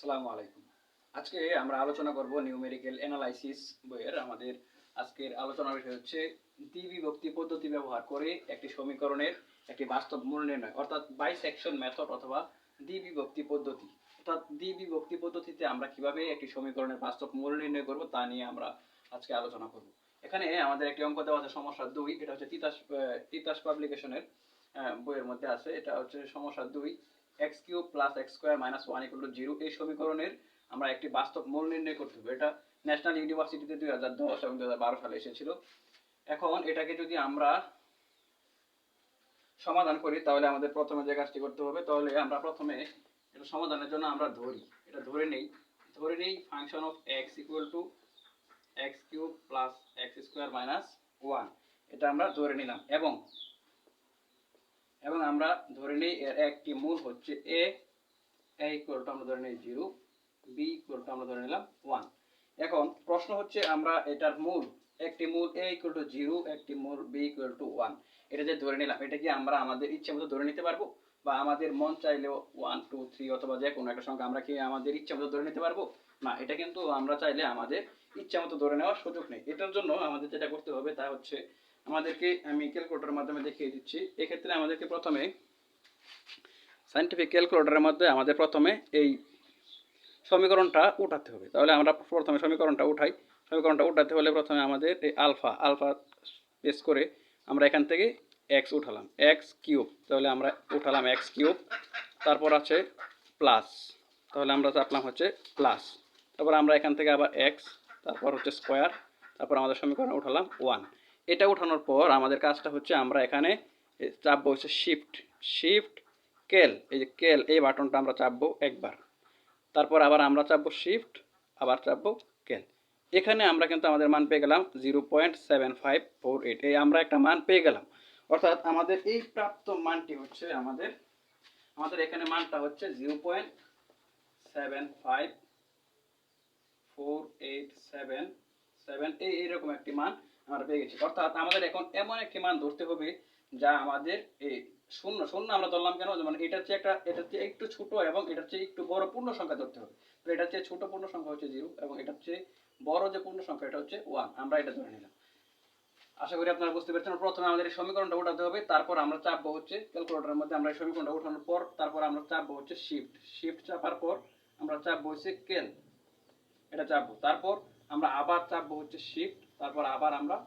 আসসালামু আলাইকুম। আজকে আমরা আলোচনা করব নিউমেরিক্যাল অ্যানালাইসিস বইয়ের আমাদের আজকের আলোচনার বিষয় হচ্ছে দ্বিবিভক্তি পদ্ধতি ব্যবহার করে একটি সমীকরণের একটি বাস্তব মূল নির্ণয় অর্থাৎ বাইসেকশন মেথড অথবা দ্বিবিভক্তি পদ্ধতি। অর্থাৎ দ্বিবিভক্তি পদ্ধতিতে আমরা কিভাবে একটি সমীকরণের বাস্তব মূল নির্ণয় করব তা নিয়ে আমরা আজকে আলোচনা করব। এখানে আমাদের একটি অঙ্ক দেওয়া আছে সমস্যা 2, এটা হচ্ছে তিতাস পাবলিকেশনের বইয়ের মধ্যে আছে। এটা হচ্ছে সমস্যা 2, x³ + x² - 1 = 0 এই সমীকরণের আমরা একটি বাস্তব মূল নির্ণয় করতে হবে। এটা ন্যাশনাল ইউনিভার্সিটিতে 2010 এবং 2012 সালে এসেছিল। এখন এটাকে যদি আমরা সমাধান করি তাহলে আমাদের প্রথমে যে কাজটি করতে হবে, তাহলে আমরা প্রথমে এটা সমাধানের জন্য আমরা এটা ধরে নেই function of x = x³ + x² - 1 এটা আমরা ধরে নিলাম এবং আমরা ধরে নেই এর একটি মূল হচ্ছে a আমরা ধরে নিই 0, b আমরা ধরে নিলাম 1। এখন প্রশ্ন হচ্ছে আমরা এটার একটি মূল a = 0, একটি মূল b = 1 এটা যে ধরে নিলাম, এটা কি আমরা আমাদের ইচ্ছে মতো ধরে নিতে পারবো? বা আমাদের মন চাইলেও 1, 2, 3 অথবা যে কোনো একটা সংখ্যা আমরা কি আমাদের ইচ্ছে মতো ধরে নিতে পারবো? না, এটা কিন্তু আমরা চাইলে আমাদের ইচ্ছা মতো ধরে নেওয়ার সুযোগ নেই। এটার জন্য আমাদের যেটা করতে হবে তা হচ্ছে আমাদেরকে আমি ক্যালকুলেটরের মাধ্যমে দেখিয়ে দিচ্ছি। এক্ষেত্রে আমাদেরকে প্রথমে সায়েন্টিফিক ক্যালকুলেটরের মধ্যে আমাদের প্রথমে এই সমীকরণটা উঠাতে হবে। তাহলে আমরা প্রথমে সমীকরণটা উঠাই। সমীকরণটা উঠাতে হলে প্রথমে আমাদের এই আলফা বেস করে আমরা এখান থেকে x উঠালাম, x³। তাহলে আমরা উঠালাম x³, তারপর আছে প্লাস, তাহলে আমরা চাপলাম হচ্ছে প্লাস, তারপর আমরা এখান থেকে আবার x, তারপর হচ্ছে স্কোয়ার, তারপর আমাদের সমীকরণে উঠালাম 1। এটা উঠানোর পর আমাদের কাজটা হচ্ছে আমরা এখানে চাপবো হচ্ছে শিফট কেল, এই যে কেল এই বাটনটা আমরা চাপবো একবার, তারপর আবার আমরা চাপবো শিফট, আবার চাপবো কেল। এখানে আমরা কিন্তু আমাদের মান পেয়ে গেলাম 0.7548। এই আমরা একটা মান পেয়ে গেলাম, অর্থাৎ আমাদের এই প্রাপ্ত মানটি হচ্ছে আমাদের এখানে মানটা হচ্ছে 0.75487 এইরকম একটি মান আমরা পেয়ে গেছি। অর্থাৎ আমাদের এখন এমন একটি মান ধরতে হবে যা আমাদের এই শূন্য আমরা ধরলাম কেন, যেমন এটার চেয়ে একটু ছোট এবং এটার চেয়ে একটু বড় পূর্ণ সংখ্যা ধরতে হবে। তো এটার চেয়ে ছোট পূর্ণ সংখ্যা হচ্ছে 0 এবং এটার চেয়ে বড় যে পূর্ণ সংখ্যা এটা হচ্ছে 1, আমরা এটা ধরে নিলাম। আশা করি আপনারা বুঝতে পেরেছেন। প্রথমে আমাদের এই সমীকরণটা উঠাতে হবে, তারপর আমরা চাপবো হচ্ছে ক্যালকুলেটরের মধ্যে আমরা এই সমীকরণটা উঠানোর পর তারপর আমরা চাপবো হচ্ছে শিফট চাপার পর আমরা চাপবো হচ্ছে কেল, এটা চাপবো, তারপর আমরা আবার চাপবো হচ্ছে শিফট, তারপর আবার আমরা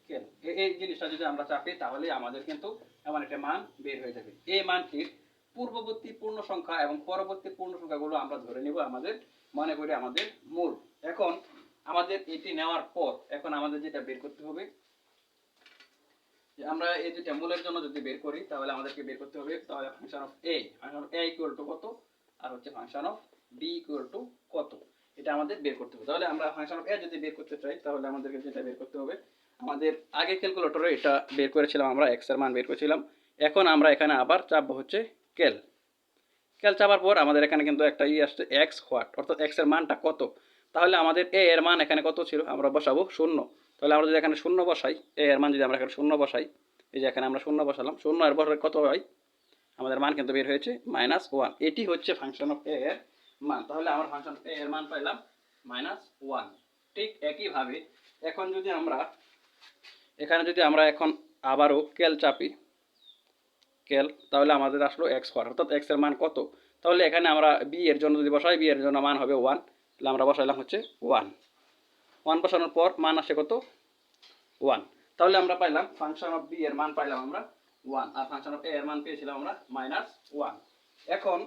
কেল। এই জিনিসটা যদি আমরা চাপি তাহলে আমাদের কিন্তু এমন একটা মান বের হয়ে যাবে। এই মানটির পূর্ববর্তী পূর্ণ সংখ্যা এবং পরবর্তী পূর্ণ সংখ্যাগুলো আমরা ধরে নিব আমাদের মনে করি আমাদের মূল। এখন আমাদের এটি নেওয়ার পর এখন আমাদের যেটা বের করতে হবে, আমরা এই দুইটা মূলের জন্য যদি বের করি তাহলে আমাদেরকে বের করতে হবে তাহলে ফাংশন অফ a কত আর হচ্ছে ফাংশন অফ b কত, এটা আমাদের বের করতে হবে। তাহলে আমরা ফাংশন অফ a যদি বের করতে চাই তাহলে আমাদেরকে যেটা বের করতে হবে, আমাদের আগে ক্যালকুলেটরে এটা বের করেছিলাম, আমরা x এর মান বের করেছিলাম। এখন আমরা এখানে আবার চাপবো হচ্ছে কেল চাপার পর আমাদের এখানে কিন্তু একটা আসছে x হোয়াট, অর্থাৎ x এর মানটা কত। তাহলে আমাদের a এর মান এখানে কত ছিল, আমরা বসাবো 0। তাহলে আমরা যদি এখানে 0 বসাই, a এর মান যদি আমরা এখানে 0 বসাই, এই যে এখানে আমরা 0 বসালাম, 0 এর বসালে কত হয়, আমাদের মান কিন্তু বের হয়েছে -1। এটি হচ্ছে ফাংশন অফ a এর মান। তাহলে আমরা ফাংশন অফ a এর মান পাইলাম -1। ঠিক একইভাবে এখন যদি আমরা এখানে এখন আবারও কেল চাপি, তাহলে আমাদের আসলো x হোয়াট, অর্থাৎ x এর মান কত। তাহলে এখানে আমরা b এর জন্য যদি বসাই, b এর জন্য মান হবে 1, তাহলে আমরা বসাইলাম হচ্ছে 1 বসানোর পর মান আসে কত, 1। তাহলে আমরা পাইলাম ফাংশন অফ b এর মান পাইলাম আমরা 1 আর ফাংশন অফ a এর মান পেয়েছিলাম আমরা -1।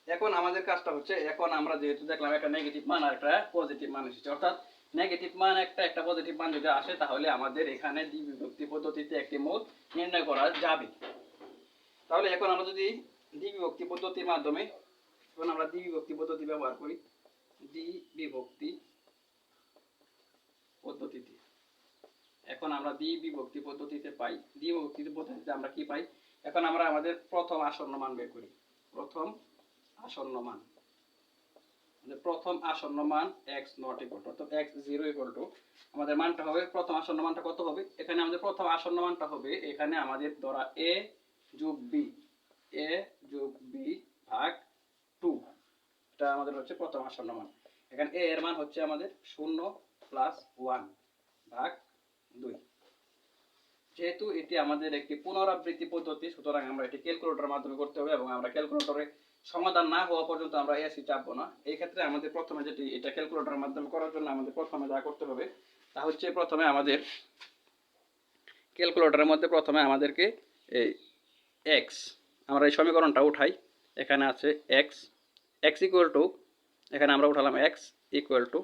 এখন আমাদের কাজটা হচ্ছে, এখন আমরা যেহেতু দেখলাম একটা নেগেটিভ মান আর একটা পজিটিভ মান এসেছে, অর্থাৎ নেগেটিভ মান একটা পজিটিভ মান যদি আসে তাহলে আমাদের এখানে দ্বিবিভক্তি পদ্ধতিতে একটি মূল নির্ণয় করা যাবে। তাহলে এখন আমরা যদি দ্বিবিভক্তি পদ্ধতির মাধ্যমে দ্বিবিভক্তি পদ্ধতি ব্যবহার করি, দ্বিবিভক্তি পদ্ধতিতে এখন আমরা দ্বিবিভক্তি পদ্ধতিতে আমরা কি পাই, এখন আমরা আমাদের প্রথম আসন্ন মান বের করি। প্রথম আসন্ন মান x not equal to, অর্থাৎ x0 equal to আমাদের মানটা হবে, প্রথম আসন্ন মানটা কত হবে, এখানে আমাদের প্রথম আসন্ন মানটা হবে এখানে আমাদের ধরা a যোগ b ভাগ 2, হচ্ছে প্রথম আসন্ন মান। এখানে এ এর মান হচ্ছে আমাদের 0 প্লাস 1 ভাগ 2। যেহেতু এটি আমাদের একটি পুনরাবৃত্তি পদ্ধতি, সুতরাং আমরা এটি ক্যালকুলেটরের মাধ্যমে করতে হবে এবং আমরা ক্যালকুলেটরে সমাধান না হওয়া পর্যন্ত আমরা এসি চাপবো না। এই ক্ষেত্রে আমাদের প্রথমে যেটি এটা ক্যালকুলেটরের মাধ্যমে করার জন্য আমাদের প্রথমে যা করতে হবে তা হচ্ছে প্রথমে আমাদের ক্যালকুলেটরের মধ্যে প্রথমে আমাদেরকে এই এক্স, আমরা এই সমীকরণটা উঠাই। এখানে আছে এক্স, এক্স ইকুয়াল টু, এখানে আমরা উঠালাম x equal to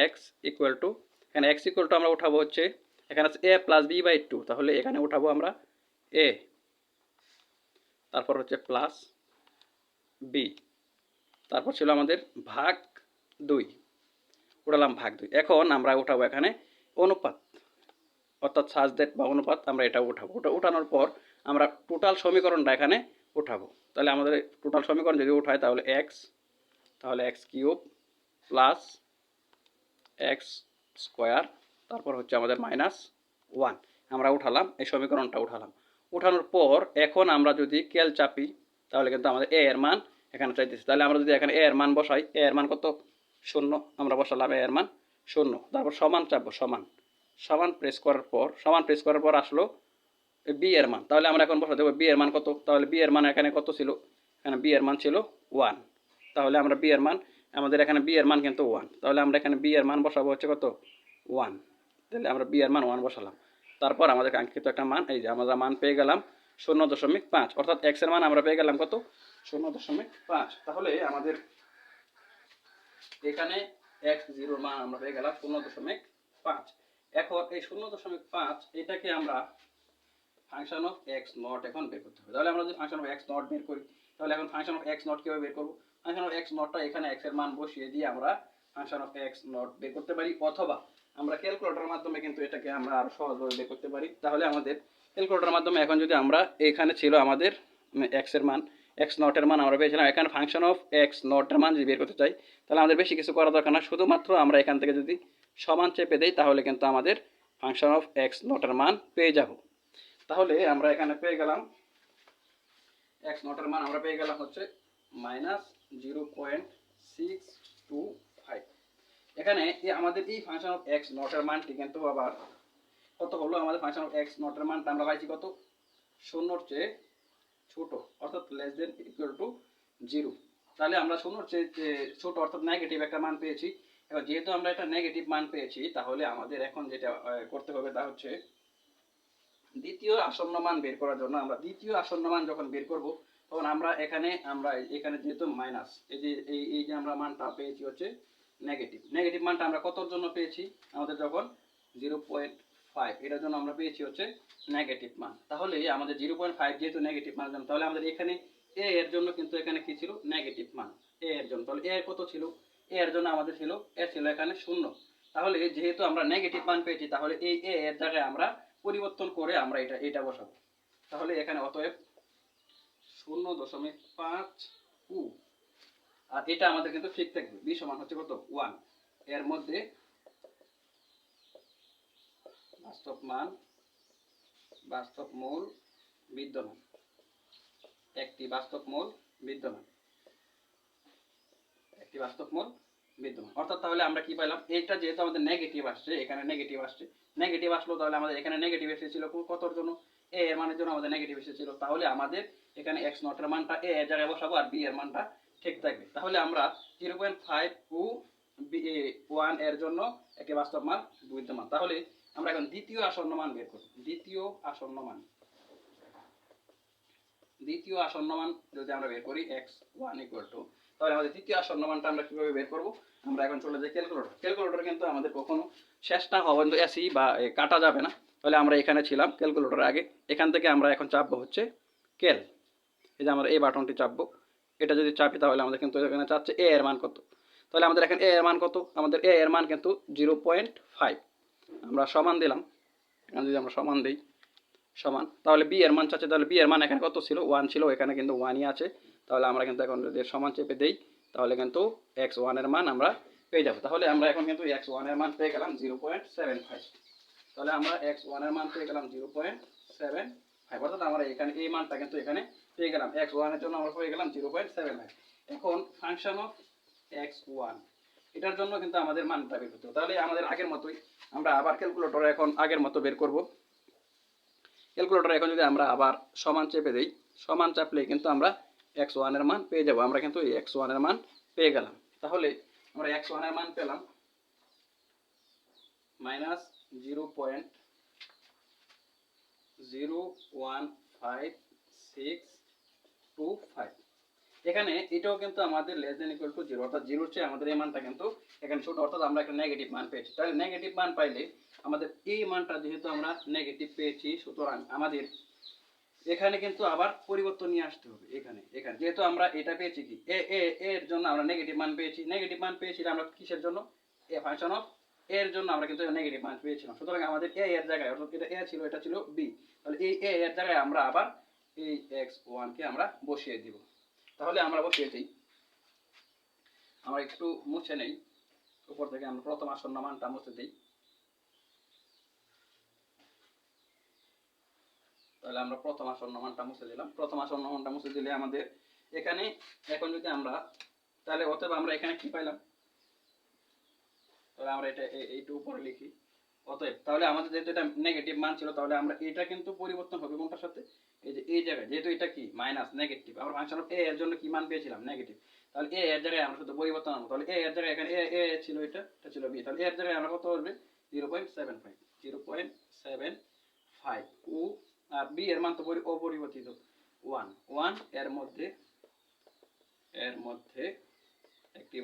x equal to, এখানে এক্স ইকুয়াল টু আমরা উঠাবো হচ্ছে, এখানে আছে এ প্লাস বি বাই 2, তাহলে এখানে উঠাবো আমরা এ, তারপর হচ্ছে প্লাস বি, তারপর ছিল আমাদের ভাগ 2, উঠালাম ভাগ 2। এখন আমরা উঠাবো এখানে অনুপাত, অর্থাৎ সাজদেট বা অনুপাত, আমরা এটা উঠাবো। উঠানোর পর আমরা টোটাল সমীকরণটা এখানে উঠাবো। তাহলে আমাদের টোটাল সমীকরণ যদি উঠায় তাহলে x cube plus x square, তারপর হচ্ছে আমাদের -1, আমরা উঠালাম, এই সমীকরণটা উঠালাম। উঠানোর পর এখন আমরা যদি ক্যাল চাপি তাহলে কিন্তু আমাদের এ এর মান এখানে চাইতেছি। তাহলে আমরা যদি এখানে এ এর মান বসাই, এ এর মান কত? 0, আমরা বসালাম এ এর মান 0, তারপর সমান চাপবো, সমান প্রেস করার পর আসলো বি এর মান। তাহলে আমরা এখন বসাতে দেবো বি এর মান কত? তাহলে বি এর মান এখানে কত ছিল? এখানে বি এর মান ছিল 1, তাহলে আমরা বি এর মান, আমাদের এখানে বি এর মান কিন্তু 1, তাহলে আমরা এখানে বি এর মান বসাবো হচ্ছে কত? 1। তাহলে আমরা বি এর মান 1 বসালাম। তারপর আমাদের কাঙ্ক্ষিত একটা মান, এই যে আমরা মান পেয়ে গেলাম 0.5, অর্থাৎ এক্স এর মান আমরা পেয়ে গেলাম কত? 0.5। তাহলে আমাদের এখানে এক্স জিরোর মান আমরা পেয়ে গেলাম 0.5। এখন এই 0.5 এটাকে আমরা ফাংশন অফ এক্স নট এখন বের করতে হবে। তাহলে আমরা যদি ফাংশন অফ এক্স নট বের করি, তাহলে এখন ফাংশন অফ এক্স নট কিভাবে বের করব? ফাংশন অফ এক্স নটটা এখানে এক্স এর মান বসিয়ে দিয়ে আমরা ফাংশন অফ এক্স নট বের করতে পারি, অথবা আমরা ক্যালকুলেটরের মাধ্যমে কিন্তু এটাকে আমরা আরো সহজভাবে বের করতে পারি। তাহলে আমাদের ক্যালকুলেটরের মাধ্যমে এখন যদি আমরা, এখানে ছিল আমাদের এক্স এর মান, এক্স নটের মান আমরা পেয়েছিলাম, এখানে ফাংশন অফ এক্স নটের মান যদি বের করতে চাই তাহলে আমাদের বেশি কিছু করা দরকার না, শুধুমাত্র আমরা এখান থেকে যদি সমান চেপে দেই তাহলে কিন্তু আমাদের ফাংশন অফ এক্স নটের মান পেয়ে যাব। তাহলে আমরা এখানে পেয়ে গেলাম এক্স নটের মান আমরা পেয়ে গেলাম হচ্ছে -0.625। এখানে আমাদের এই ফাংশন অফ এক্স নটের মানটি কিন্তু আবার কত হলো? আমাদের ফাংশন অফ এক্স নটের মানটা আমরা পাইছি কত? 0-র চেয়ে ছোট, অর্থাৎ লেস দেন ইকুয়াল টু 0। তাহলে আমরা 0-র চেয়ে ছোট অর্থাৎ নেগেটিভ একটা মান পেয়েছি। এবার যেহেতু আমরা একটা নেগেটিভ মান পেয়েছি, তাহলে আমাদের এখন যেটা করতে হবে তা হচ্ছে দ্বিতীয় আসন্ন মান বের করার জন্য, আমরা দ্বিতীয় আসন্ন মান যখন বের করব তখন আমরা এখানে যেহেতু মাইনাস, এই যে আমরা মানটা পেয়েছি হচ্ছে নেগেটিভ মানটা আমরা কতর জন্য পেয়েছি? আমাদের যখন 0.5, এটার জন্য আমরা পেয়েছি হচ্ছে নেগেটিভ মান। তাহলে আমাদের 0.5 যেহেতু নেগেটিভ মান, তাহলে আমাদের এখানে এ এর জন্য কিন্তু এখানে কি ছিল? নেগেটিভ মান এ এর জন্য। তাহলে এ এর কত ছিল? এ এর জন্য আমাদের ছিল এখানে 0। তাহলে যেহেতু আমরা নেগেটিভ মান পেয়েছি, তাহলে এই এ এর জায়গায় আমরা পরিবর্তন করে আমরা এটা বসাবো। তাহলে এখানে অতএব 0.5 উ, আর এটা আমাদের কিন্তু ঠিক থাকবে। বি সমান হচ্ছে কত? 1। এর মধ্যে বাস্তব মূল বিদ্যমান, একটি বাস্তব মূল বিদ্যমান। অর্থাৎ তাহলে আমরা কি পাইলাম? এটা যেহেতু আমাদের নেগেটিভ আসছে, এখানে নেগেটিভ আসলো, তাহলে আমাদের এখানে নেগেটিভ এসেছিল কতর জন্য? এ এর মানের জন্য আমাদের নেগেটিভ এসেছিল। তাহলে আমাদের এখানে এক্স নটের মানটা এ এর জায়গায় বসাবো আর বি এর মানটা ঠিক থাকবে। তাহলে আমরা 0.5 ও 1 এর জন্য একটি বাস্তব মান বিদ্যমান। তাহলে আমরা এখন দ্বিতীয় আসন্ন মান বের করব। দ্বিতীয় আসন্ন মান যদি আমরা বের করি x1 = তাহলে আমাদের দ্বিতীয় আসন্ন মানটা আমরা কিভাবে বের করব? আমরা এখন চলে যাই ক্যালকুলেটর কিন্তু আমাদের কখনো শেষ না হওয়া পর্যন্ত এসি বা কাটা যাবে না। তাহলে আমরা এখানে ছিলাম ক্যালকুলেটর আগে, এখান থেকে আমরা এখন চাপবো হচ্ছে ক্যাল, এই যে আমরা এই বাটনটি চাপবো, এটা যদি চাপি তাহলে আমাদের কিন্তু এখানে চাচ্ছে এ এর মান কত। তাহলে আমাদের এখানে এ এর মান কত? আমাদের এ এর মান কিন্তু 0.5, আমরা সমান দিলাম। এখানে যদি আমরা সমান দিই সমান, তাহলে বি এর মান চাচ্ছে, তাহলে বি এর মান এখানে কত ছিল? 1 ছিল, এখানে কিন্তু 1ই আছে। তাহলে আমরা কিন্তু এখন যদি সমান চেপে দেই তাহলে কিন্তু x1 এর মান আমরা পেয়ে যাব। তাহলে আমরা এখন কিন্তু x1 এর মান পেয়ে গেলাম 0.75। তাহলে আমরা x1 এর মান পেয়ে গেলাম 0.75, অর্থাৎ আমরা এখানে এই মানটা কিন্তু এখানে পেয়ে গেলাম। x1 এর জন্য আমরা পেয়ে গেলাম 0.75। এখন ফাংশন অফ x1 এটার জন্য কিন্তু আমাদের মানটা বের করতে হবে। তাহলে আমাদের আগের মতোই আমরা আবার ক্যালকুলেটরে এখন আগের মতো বের করব। ক্যালকুলেটরে এখন যদি আমরা আবার সমান চেপে দেই, সমান চাপলে কিন্তু আমরা x1 এর মান পেয়ে যাব। আমরা কিন্তু এই x1 এর মান পেয়ে গেলাম। তাহলে আমরা x1 এর মান পেলাম -0.01565। এখানে এটাও কিন্তু আমাদের লেস দেন ইকুয়াল টু 0, অর্থাৎ 0 চেয়ে আমাদের এই মানটা কিন্তু এখানে ছোট, অর্থাৎ আমরা একটা নেগেটিভ মান পেয়েছি। তাহলে নেগেটিভ মান পাইলে আমাদের এই মানটা যেহেতু আমরা নেগেটিভ পেয়েছি, সুতরাং আমাদের এখানে কিন্তু আবার পরিবর্তন নিয়ে আসতে হবে। এখানে যেহেতু আমরা এটা পেয়েছি কি এর জন্য আমরা নেগেটিভ মান পেয়েছি। নেগেটিভ মান পেয়েছিলাম আমরা কিসের জন্য? ফাংশন অফ এর জন্য আমরা কিন্তু নেগেটিভ মান পেয়েছিলাম। সুতরাং আমাদের এর জায়গায়, অর্থাৎ এটা ছিল, এটা ছিল বি, তাহলে এই এর জায়গায় আমরা আবার এই x1 কে আমরা বসিয়ে দিব। তাহলে আমরা বসিয়ে দিই, আমরা একটু মুছে নেই উপর থেকে, আমরা প্রথম আসন্ন মানটা মুছে দিই। তাহলে আমরা প্রথম আসন্ন মানটা মুছে দিলাম। প্রথম আসন্ন মানটা মুছে দিলে আমাদের এখানে এখন যদি আমরা, তাহলে অতএব আমরা এখানে কি পাইলাম? তাহলে আমরা এটা এইটু উপরে লিখি। অতএব তাহলে আমাদের যেহেতু এটা নেগেটিভ মান ছিল, তাহলে আমরা এটা কিন্তু পরিবর্তন হবে কোনটার সাথে? এই যে এই জায়গায়, যেহেতু এটা কি মাইনাস নেগেটিভ, আমরা ফাংশন অফ এ এর জন্য কি মান পেয়েছিলাম? নেগেটিভ। তাহলে এ এর জায়গায় আমরা শুধু পরিবর্তন আনবো। তাহলে এ এর জায়গায় এখানে এ ছিল, এটা ছিল বি, তাহলে এর জায়গায় আমরা কত বলবে? 0.75 ও আর বি এর মান তো অপরিবর্তিত 1 এর মধ্যে একটি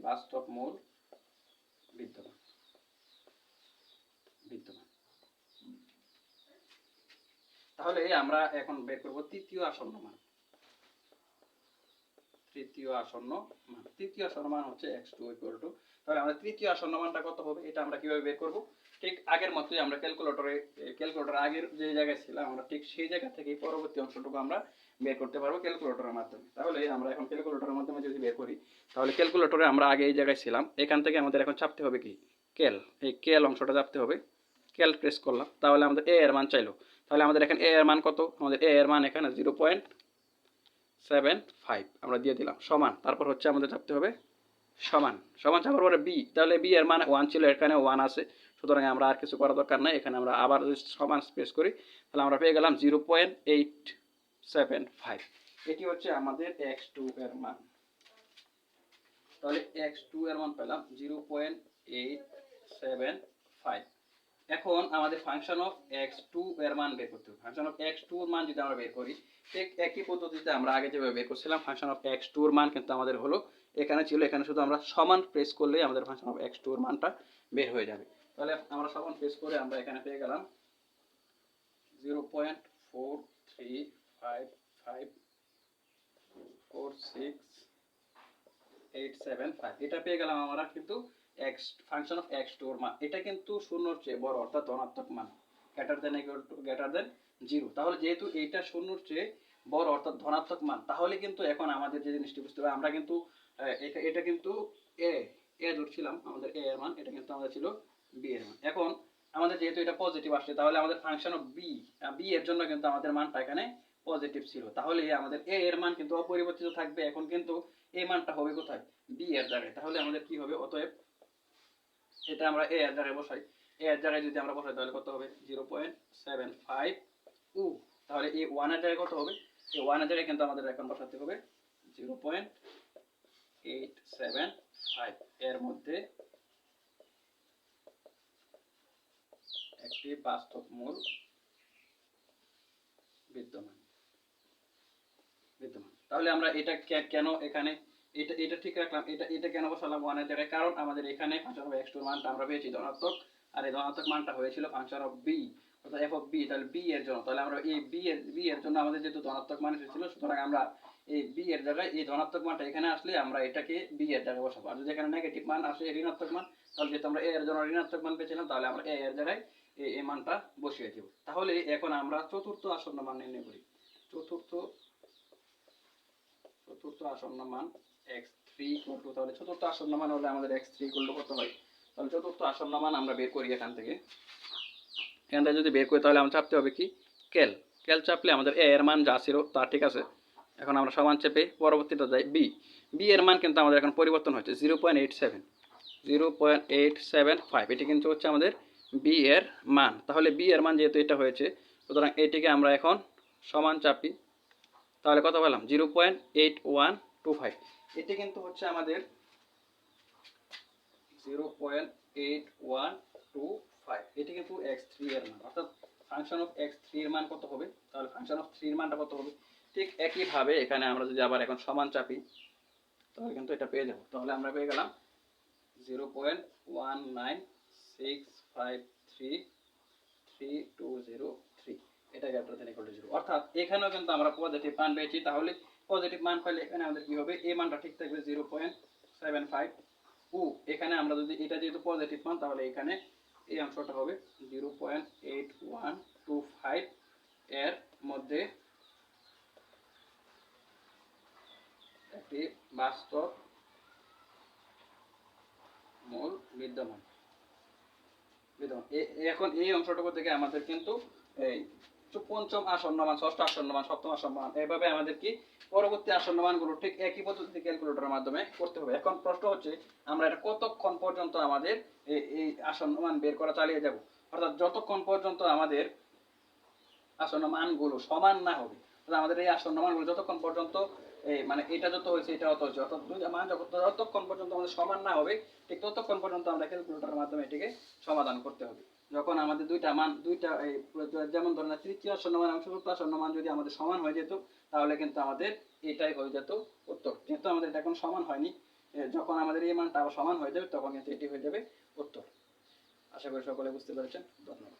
বাস্তব মূল বিদ্যমান। তাহলে আমরা এখন বের করব তৃতীয় আসন্ন মান। তৃতীয় আসন্ন মান হচ্ছে x2 equal to, তাহলে আমাদের তৃতীয় আসন্ন মানটা কত হবে এটা আমরা কিভাবে বের করব? ঠিক আগের মতোই আমরা ক্যালকুলেটর আগের যে জায়গায় ছিলাম আমরা ঠিক সেই জায়গা থেকেই পরবর্তী অংশটুকু আমরা বের করতে পারবো ক্যালকুলেটরের মাধ্যমে। তাহলে আমরা এখন ক্যালকুলেটরের মাধ্যমে যদি বের করি, তাহলে ক্যালকুলেটরে আমরা আগে এই জায়গায় ছিলাম, এখান থেকে আমাদের এখন চাপতে হবে কি এই ক্যাল অংশটা চাপতে হবে। ক্যাল প্রেস করলাম, তাহলে আমাদের এ এর মান চাইলো। তাহলে আমাদের এখানে এ এর মান কত? আমাদের এ এর মান এখানে 0.75 আমরা দিয়ে দিলাম, সমান, তারপর হচ্ছে আমাদের চাপতে হবে সমান চাপার পরে বি, তাহলে বি এর মান 1 ছিল, এখানে 1 আছে, সুতরাং আমরা আর কিছু করার দরকার নাই। এখানে আমরা আবার যদি সমান প্রেস করি, তাহলে আমরা পেয়ে গেলাম 0.875। এটি হচ্ছে আমাদের x2 এর মান। তাহলে x2 এর মান পেলাম 0.875। এখন আমাদের ফাংশন অফ x2 এর মান বের করতে হবে। ফাংশন অফ x2 এর মান যদি আমরা বের করি, ঠিক একই পদ্ধতিতে আমরা আগে যেভাবে বের করছিলাম, ফাংশন অফ x2 এর মান কিন্তু আমাদের হলো এখানে ছিল, এখানে শুধু আমরা সমান প্রেস করলেই আমাদের ফাংশন অফ x2 এর মানটা বের হয়ে যাবে। তাহলে আমরা সমান প্রেস করে আমরা এখানে পেয়ে গেলাম 0.4354687 এটা পেয়ে গেলাম আমরা কিন্তু ফাংশন অফ x2 এর মান। এটা কিন্তু শূন্যর চেয়ে বড়, অর্থাৎ ধনাত্মক মান, গ্রেটার দেন 0। তাহলে যেহেতু এইটা শূন্যর চেয়ে বড় অর্থাৎ ধনাত্মক মান, তাহলে কিন্তু এখন আমাদের যে জিনিসটি বুঝতে হবে, আমরা কিন্তু এটা কিন্তু এ ধরছিলাম আমাদের এ এর মান, এটা কিন্তু আমাদের ছিল বি এর মান। এখন আমাদের যেহেতু এটা পজিটিভ আসছে, তাহলে আমাদের ফাংশন অফ বি এর জন্য কিন্তু আমাদের মানটা এখানে পজিটিভ ছিল, তাহলে আমাদের এ এর মান কিন্তু অপরিবর্তিত থাকবে। এখন কিন্তু এই মানটা হবে কোথায়? বি এর জায়গায়। তাহলে আমাদের কি হবে? অতএব এটা আমরা এ এর জায়গায় বসাই। এ এর জায়গায় যদি আমরা বসাই, তাহলে কত হবে? 0.75 ও, তাহলে এই 1 এর জায়গায় কত হবে? এই 1 এর জায়গায় কিন্তু আমাদের এখন বসাতে হবে 0.875 এর মধ্যে একটি বাস্তব মূল বিদ্যমান। তাহলে আমরা এটা কেন এখানে এটা ঠিক রাখলাম, এটা কেন বসালাম 1 এর জায়গায়? কারণ আমাদের এখানে ফাংশন অফ x2 এর মানটা আমরা পেয়েছি ধনাত্মক, আর এই ধনাত্মক মানটা হয়েছিল ফাংশন অফ b, অর্থাৎ f অফ b। তাহলে b এর জন্য, তাহলে আমরা এই b এর জন্য আমাদের যেহেতু ধনাত্মক মান এসেছিল, সুতরাং আমরা এই b এর জায়গায় এই ধনাত্মক মানটা এখানে আসলে আমরা এটাকে b এর জায়গায় বসাবো। আর যদি এখানে নেগেটিভ মান আসে, ঋণাত্মক মান, তাহলে যেহেতু আমরা a এর জন্য ঋণাত্মক মান পেয়েছিলাম, তাহলে আমরা a এর জায়গায় এই মানটা বসিয়ে দেব। তাহলে এখন আমরা চতুর্থ আসন্ন মান নির্ণয় করি। চতুর্থ আসন্ন মান x3 ইকুয়াল টু, তাহলে চতুর্থ আসন্ন মান হলে আমাদের x3 ইকুয়াল টু কত হয়? তাহলে চতুর্থ আসন্ন মান আমরা বের করি এখান থেকে যদি বের করি, তাহলে আমরা চাপতে হবে কি ক্যাল। স্কেল চাপলে আমাদের এ এর মান যা ছিল তা ঠিক আছে। এখন আমরা সমান চেপে পরবর্তীটা যাই বি। বি এর মান কিন্তু আমাদের এখন পরিবর্তন হচ্ছে 0.87, 0.875। এটি কিন্তু হচ্ছে আমাদের বি এর মান। তাহলে বি এর মান যেহেতু এটা হয়েছে, সুতরাং এটিকে আমরা এখন সমান চাপি, তাহলে কত পেলাম 0.8125। এটি কিন্তু হচ্ছে আমাদের 0.8125, এটি কিন্তু x3 এর মান, অর্থাৎ ফাংশন অফ x3 এর মান কত হবে, তাহলে ফাংশন অফ 3 এর মানটা কত হবে। ঠিক একইভাবে এখানে আমরা যদি আবার এখন সমান চাপি তাহলে কিন্তু এটা পেয়ে যাব। তাহলে আমরা পেয়ে গেলাম 0.196533203, এটা গ্রেটার দ্যান ইকুয়াল টু 0। অর্থাৎ এখানেও কিন্তু আমরা পজিটিভ মান পেয়েছি। তাহলে পজিটিভ মান পাইলে এখানে আমাদের কি হবে, এই মানটা ঠিক থাকবে 0.75। এখানে আমরা যদি এটা যেহেতু পজিটিভ মান, তাহলে এখানে এই অংশটা হবে 0.8125 এর মধ্যে একটি বাস্তব মূল বিদ্যমান। এখন এই অংশটুকু থেকে আমাদের কিন্তু এই পঞ্চম আসন্ন মান, ষষ্ঠ আসন্ন মান, সপ্তম আসন্ন মান, এভাবে আমাদের কি পরবর্তী আসন্ন মানগুলো ঠিক একই পদ্ধতিতে ক্যালকুলেটরের মাধ্যমে করতে হবে। এখন প্রশ্ন হচ্ছে আমরা এটা কতক্ষণ পর্যন্ত আমাদের এই আসন্ন মান বের করা চালিয়ে যাব, অর্থাৎ যতক্ষণ পর্যন্ত আমাদের আসন্ন মানগুলো সমান না হবে, আমাদের এই আসন্ন মানগুলো যতক্ষণ পর্যন্ত মানে এটা যত হয়েছে এটা অত হয়েছে, অর্থাৎ দুইটা মান যতক্ষণ পর্যন্ত আমাদের সমান না হবে, ঠিক ততক্ষণ পর্যন্ত আমরা ক্যালকুলেটরের মাধ্যমে এটিকে সমাধান করতে হবে। যখন আমাদের দুইটা মান যেমন ধরেন তৃতীয় আসন্ন মান এবং চতুর্থ আসন্ন মান যদি আমাদের সমান হয়ে যেত, তাহলে কিন্তু আমাদের এটাই হয়ে যেত উত্তর। যেহেতু আমাদের এটা এখন সমান হয়নি, যখন আমাদের এই মানটা আবার সমান হয়ে যাবে তখন কিন্তু এটি হয়ে যাবে উত্তর। আশা করি সকলে বুঝতে পেরেছেন। ধন্যবাদ।